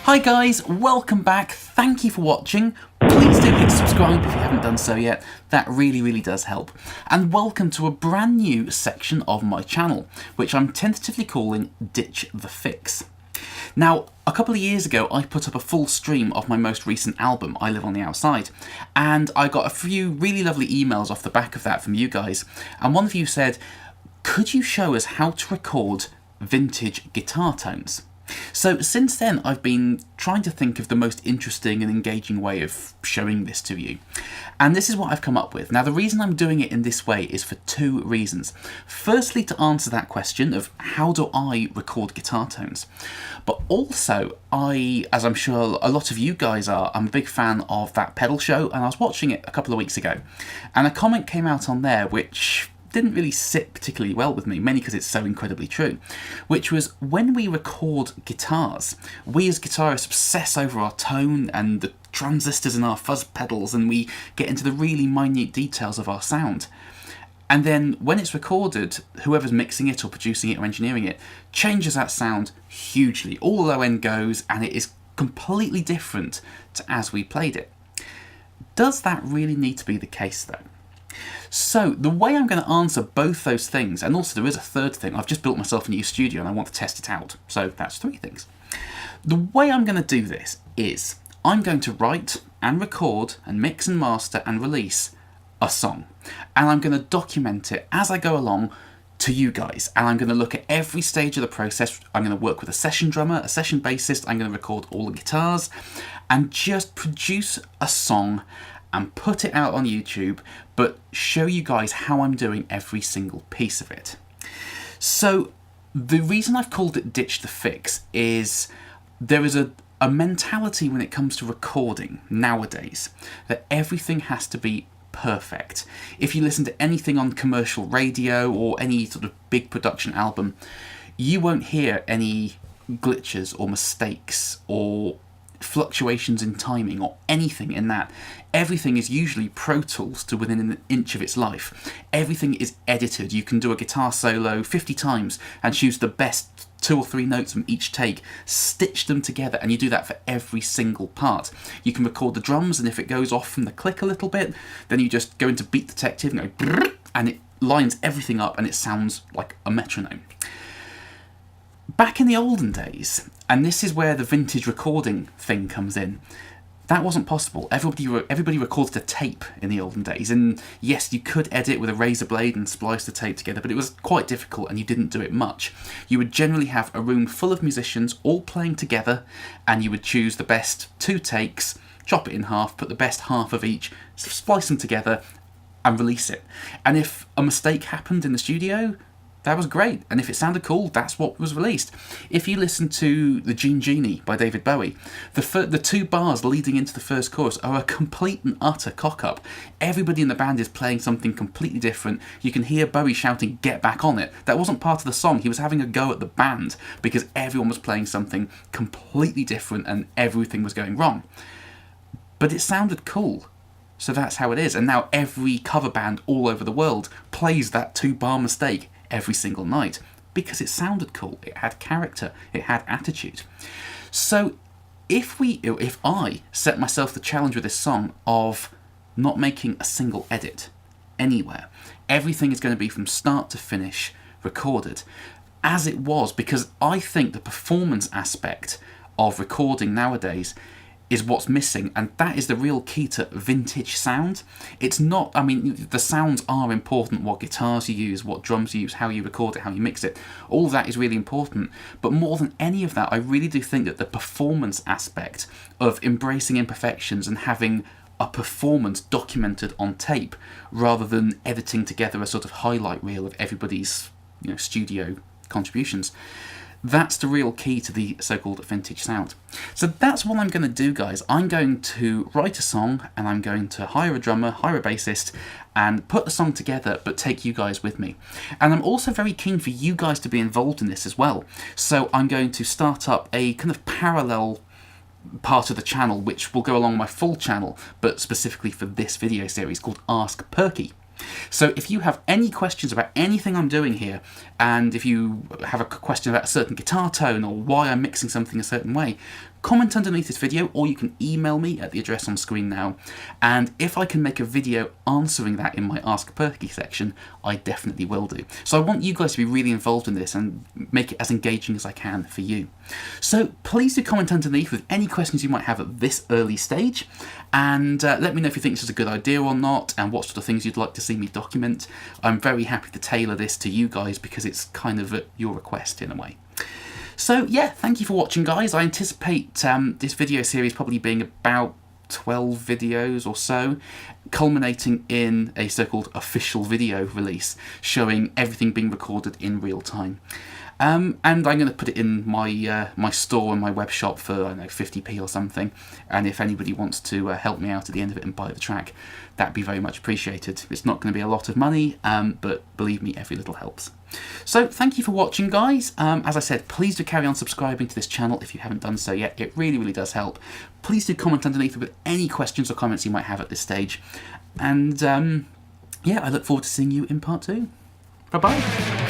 Hi guys, welcome back, thank you for watching. Please do hit subscribe if you haven't done so yet, that really does help. And welcome to a brand new section of my channel, which I'm tentatively calling Ditch the Fix. Now, a couple of years ago I put up a full stream of my most recent album, I Live on the Outside, and I got a few really lovely emails off the back of that from you guys, and one of you said, could you show us how to record vintage guitar tones? So since then I've been trying to think of the most interesting and engaging way of showing this to you. And this is what I've come up with. Now the reason I'm doing it in this way is for two reasons. Firstly, to answer that question of how do I record guitar tones? But also, as I'm sure a lot of you guys are, I'm a big fan of that pedal show, and I was watching it a couple of weeks ago. And a comment came out on there which didn't really sit particularly well with me, mainly because it's so incredibly true, which was when we record guitars, we as guitarists obsess over our tone and the transistors in our fuzz pedals, and we get into the really minute details of our sound. And then when it's recorded, whoever's mixing it or producing it or engineering it changes that sound hugely. All the low end goes and it is completely different to as we played it. Does that really need to be the case though? So the way I'm going to answer both those things, and also there is a third thing, I've just built myself a new studio and I want to test it out, so that's three things. The way I'm going to do this is I'm going to write and record and mix and master and release a song, and I'm going to document it as I go along to you guys, and I'm going to look at every stage of the process. I'm going to work with a session drummer, a session bassist, I'm going to record all the guitars and just produce a song and put it out on YouTube, but show you guys how I'm doing every single piece of it. So the reason I've called it Ditch the Fix is there is a mentality when it comes to recording nowadays that everything has to be perfect. If you listen to anything on commercial radio or any sort of big production album, you won't hear any glitches or mistakes or fluctuations in timing or anything in that. Everything is usually Pro Tools to within an inch of its life. Everything is edited. You can do a guitar solo 50 times and choose the best 2 or 3 notes from each take, stitch them together, and you do that for every single part. You can record the drums, and if it goes off from the click a little bit, then you just go into Beat Detective and go brrr, and it lines everything up and it sounds like a metronome. Back in the olden days, and this is where the vintage recording thing comes in, that wasn't possible. Everybody recorded a tape in the olden days, and yes, you could edit with a razor blade and splice the tape together, but it was quite difficult and you didn't do it much. You would generally have a room full of musicians all playing together, and you would choose the best 2 takes, chop it in half, put the best half of each, splice them together and release it. And if a mistake happened in the studio, that was great, and if it sounded cool, that's what was released. If you listen to The Gene Genie by David Bowie, the 2 bars leading into the first chorus are a complete and utter cock-up. Everybody in the band is playing something completely different. You can hear Bowie shouting, "Get back on it." That wasn't part of the song, he was having a go at the band because everyone was playing something completely different and everything was going wrong. But it sounded cool. So that's how it is, and now every cover band all over the world plays that 2-bar mistake every single night because it sounded cool, it had character, it had attitude. So if I set myself the challenge with this song of not making a single edit anywhere, everything is going to be from start to finish recorded as it was, because I think the performance aspect of recording nowadays is what's missing, and that is the real key to vintage sound. It's not, I mean, the sounds are important, what guitars you use, what drums you use, how you record it, how you mix it, all of that is really important, but more than any of that, I really do think that the performance aspect of embracing imperfections and having a performance documented on tape, rather than editing together a sort of highlight reel of everybody's, studio contributions, that's the real key to the so-called vintage sound. So that's what I'm going to do, guys. I'm going to write a song, and I'm going to hire a drummer, hire a bassist, and put the song together, but take you guys with me. And I'm also very keen for you guys to be involved in this as well. So I'm going to start up a kind of parallel part of the channel, which will go along my full channel, but specifically for this video series, called Ask Perky. So if you have any questions about anything I'm doing here, and if you have a question about a certain guitar tone or why I'm mixing something a certain way, comment underneath this video, or you can email me at the address on screen now, and if I can make a video answering that in my Ask Perky section, I definitely will do. So I want you guys to be really involved in this and make it as engaging as I can for you. So please do comment underneath with any questions you might have at this early stage, and let me know if you think this is a good idea or not, and what sort of things you'd like to see me document. I'm very happy to tailor this to you guys because it's kind of at your request in a way. So yeah, thank you for watching, guys. I anticipate this video series probably being about 12 videos or so, culminating in a so-called official video release showing everything being recorded in real time. And I'm going to put it in my my store and my web shop for, I don't know, 50p or something. And if anybody wants to help me out at the end of it and buy the track, that'd be very much appreciated. It's not going to be a lot of money, but believe me, every little helps. So thank you for watching, guys. As I said, please do carry on subscribing to this channel if you haven't done so yet. It really, really does help. Please do comment underneath with any questions or comments you might have at this stage. And yeah, I look forward to seeing you in part 2. Bye-bye.